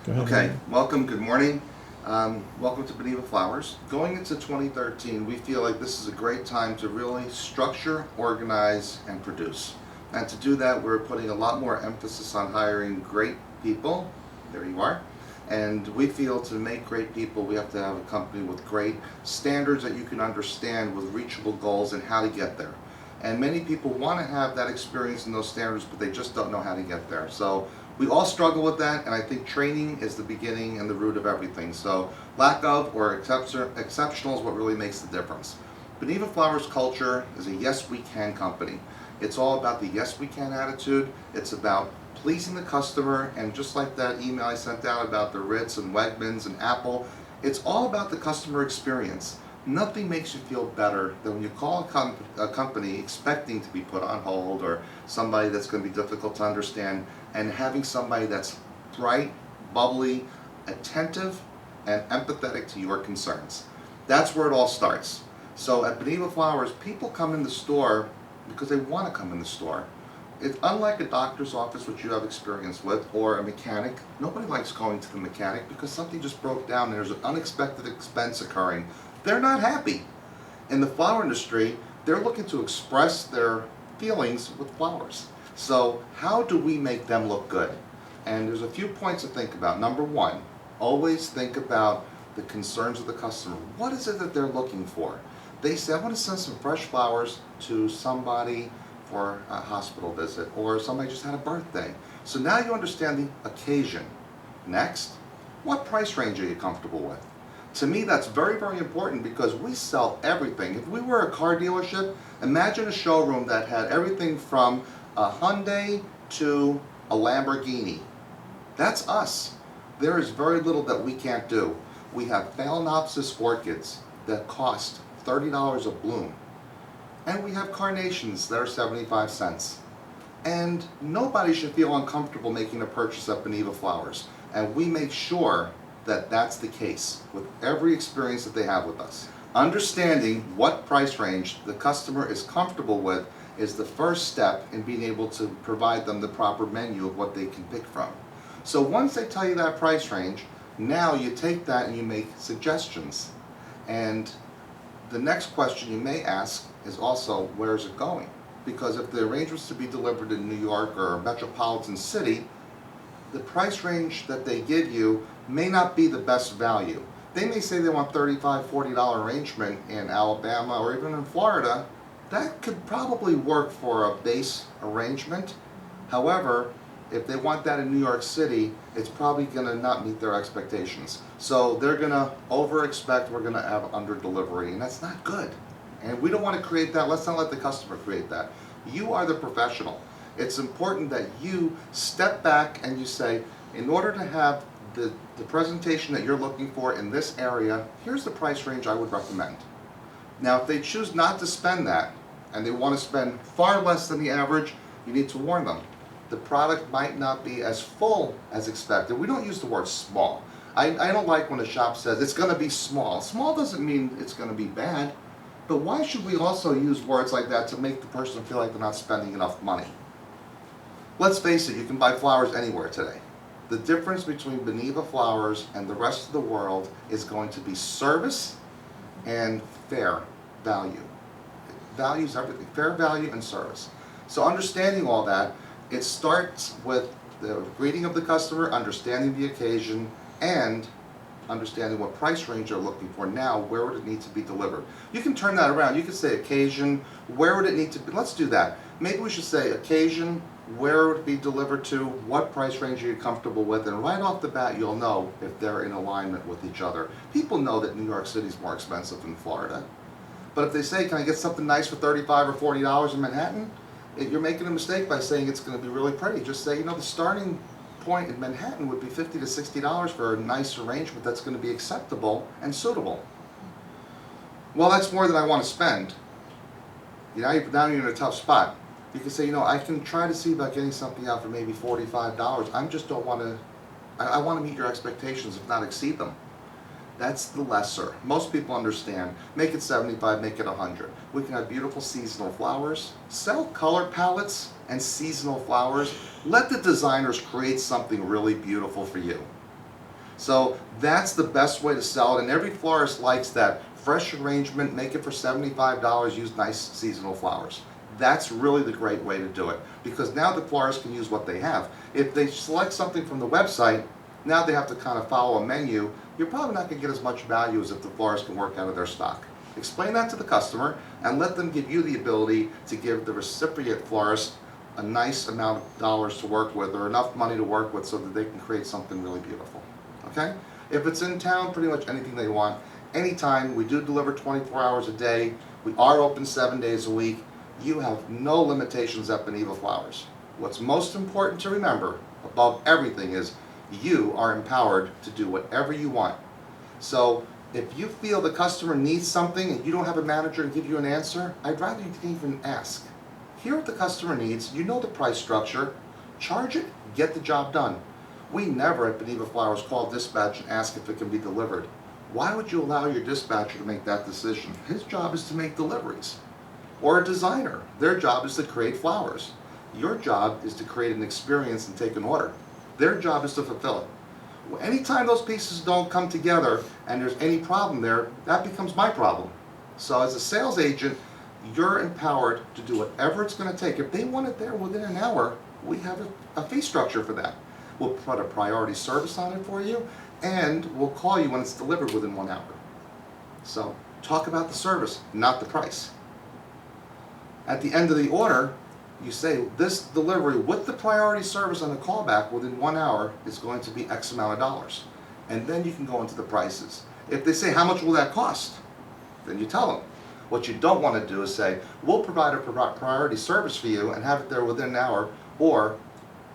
Go ahead. Okay, welcome, good morning. Welcome to Beneva Flowers. Going into 2013, we feel like this is a great time to really structure, organize, and produce. And to do that, we're putting a lot more emphasis on hiring great people. There you are. And we feel to make great people, we have to have a company with great standards that you can understand with reachable goals and how to get there. And many people want to have that experience and those standards, but they just don't know how to get there. So we all struggle with that, and I think training is the beginning and the root of everything. So lack of or exceptional is what really makes the difference. Beneva Flowers culture is a yes we can company. It's all about the yes we can attitude. It's about pleasing the customer, and just like that email I sent out about the Ritz and Wegmans and Apple, it's all about the customer experience. Nothing makes you feel better than when you call a company expecting to be put on hold or somebody that's going to be difficult to understand, and having somebody that's bright, bubbly, attentive, and empathetic to your concerns. That's where it all starts. So at Beneva Flowers, people come in the store because they want to come in the store. It's unlike a doctor's office, which you have experience with, or a mechanic. Nobody likes going to the mechanic because something just broke down and there's an unexpected expense occurring. They're not happy. In the flower industry, they're looking to express their feelings with flowers. So how do we make them look good? And there's a few points to think about. Number one, always think about the concerns of the customer. What is it that they're looking for? They say, I want to send some fresh flowers to somebody for a hospital visit, or somebody just had a birthday. So now you understand the occasion. Next, what price range are you comfortable with? To me, that's very, very important because we sell everything. If we were a car dealership, imagine a showroom that had everything from a Hyundai to a Lamborghini. That's us. There is very little that we can't do. We have Phalaenopsis orchids that cost $30 a bloom. And we have carnations that are 75 cents. And nobody should feel uncomfortable making a purchase at Beneva Flowers. And we make sure that that's the case with every experience that they have with us. Understanding what price range the customer is comfortable with is the first step in being able to provide them the proper menu of what they can pick from. So once they tell you that price range, now you take that and you make suggestions. And the next question you may ask is also, where is it going? Because if the arrangement's to be delivered in New York or a metropolitan city, the price range that they give you may not be the best value. They may say they want $35, $40 arrangement in Alabama or even in Florida. That could probably work for a base arrangement. However, if they want that in New York City, it's probably going to not meet their expectations. So they're going to over-expect, we're going to have under-delivery, and that's not good. And we don't want to create that. Let's not let the customer create that. You are the professional. It's important that you step back and you say, in order to have the presentation that you're looking for in this area, here's the price range I would recommend. Now, if they choose not to spend that, and they want to spend far less than the average, you need to warn them. The product might not be as full as expected. We don't use the word small. I don't like when a shop says it's going to be small. Small doesn't mean it's going to be bad, but why should we also use words like that to make the person feel like they're not spending enough money? Let's face it, you can buy flowers anywhere today. The difference between Beneva Flowers and the rest of the world is going to be service and fair value. Value is everything, fair value and service. So understanding all that, it starts with the greeting of the customer, understanding the occasion, and understanding what price range they're looking for. Now, where would it need to be delivered? You can turn that around. You could say occasion, where would it need to be? Let's do that. Maybe we should say occasion, where would it be delivered to, what price range are you comfortable with, and right off the bat you'll know if they're in alignment with each other. People know that New York City is more expensive than Florida. But if they say, can I get something nice for $35 or $40 in Manhattan? You're making a mistake by saying it's going to be really pretty. Just say, the starting point in Manhattan would be $50 to $60 for a nice arrangement that's going to be acceptable and suitable. Well, that's more than I want to spend. Now you're in a tough spot. You can say, I can try to see about getting something out for maybe $45. I just don't want to, I want to meet your expectations, if not exceed them. That's the lesser. Most people understand. Make it 75, make it 100. We can have beautiful seasonal flowers. Sell color palettes and seasonal flowers. Let the designers create something really beautiful for you. So that's the best way to sell it, and every florist likes that. Fresh arrangement, make it for $75, use nice seasonal flowers. That's really the great way to do it, because now the florist can use what they have. If they select something from the website, now they have to kind of follow a menu. You're probably not going to get as much value as if the florist can work out of their stock. Explain that to the customer and let them give you the ability to give the recipient florist a nice amount of dollars to work with, or enough money to work with, so that they can create something really beautiful. Okay? If it's in town, pretty much anything they want, anytime. We do deliver 24 hours a day. We are open 7 days a week. You have no limitations at Beneva Flowers. What's most important to remember above everything is you are empowered to do whatever you want. So if you feel the customer needs something and you don't have a manager to give you an answer, I'd rather you didn't even ask. Hear what the customer needs, you know the price structure, charge it, get the job done. We never at Beneva Flowers call dispatch and ask if it can be delivered. Why would you allow your dispatcher to make that decision? His job is to make deliveries. Or a designer, their job is to create flowers. Your job is to create an experience and take an order. Their job is to fulfill it. Well, anytime those pieces don't come together and there's any problem there, that becomes my problem. So as a sales agent, you're empowered to do whatever it's going to take. If they want it there within an hour, we have a fee structure for that. We'll put a priority service on it for you, and we'll call you when it's delivered within 1 hour. So talk about the service, not the price. At the end of the order, you say this delivery with the priority service and the callback within 1 hour is going to be X amount of dollars. And then you can go into the prices. If they say, how much will that cost? Then you tell them. What you don't want to do is say, we'll provide a priority service for you and have it there within an hour, or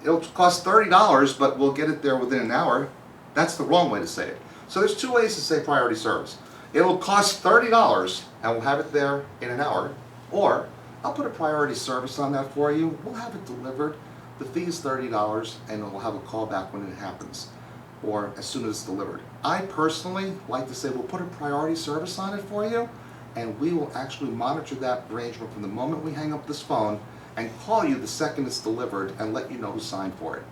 it'll cost $30, but we'll get it there within an hour. That's the wrong way to say it. So there's 2 ways to say priority service. It'll cost $30 and we'll have it there in an hour, or I'll put a priority service on that for you. We'll have it delivered. The fee is $30 and we'll have a callback when it happens, or as soon as it's delivered. I personally like to say we'll put a priority service on it for you, and we will actually monitor that arrangement from the moment we hang up this phone and call you the second it's delivered and let you know who signed for it.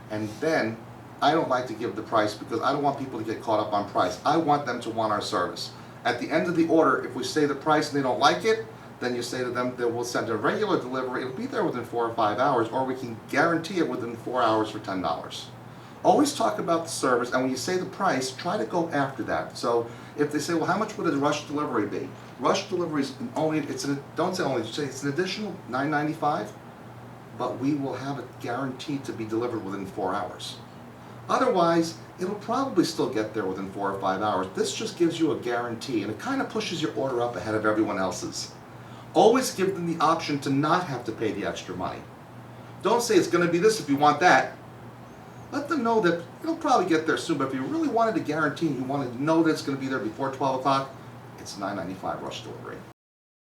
And then I don't like to give the price, because I don't want people to get caught up on price. I want them to want our service. At the end of the order, if we say the price and they don't like it, then you say to them that we'll send a regular delivery. It'll be there within 4 or 5 hours, or we can guarantee it within 4 hours for $10. Always talk about the service, and when you say the price, try to go after that. So if they say, well, how much would a rush delivery be? Rush delivery is only, don't say only, say it's an additional $9.95, but we will have it guaranteed to be delivered within 4 hours. Otherwise, it'll probably still get there within 4 or 5 hours. This just gives you a guarantee, and it kind of pushes your order up ahead of everyone else's. Always give them the option to not have to pay the extra money. Don't say it's going to be this if you want that. Let them know that it'll probably get there soon, but if you really wanted to guarantee, you wanted to know that it's going to be there before 12 o'clock, it's $9.95 rush delivery.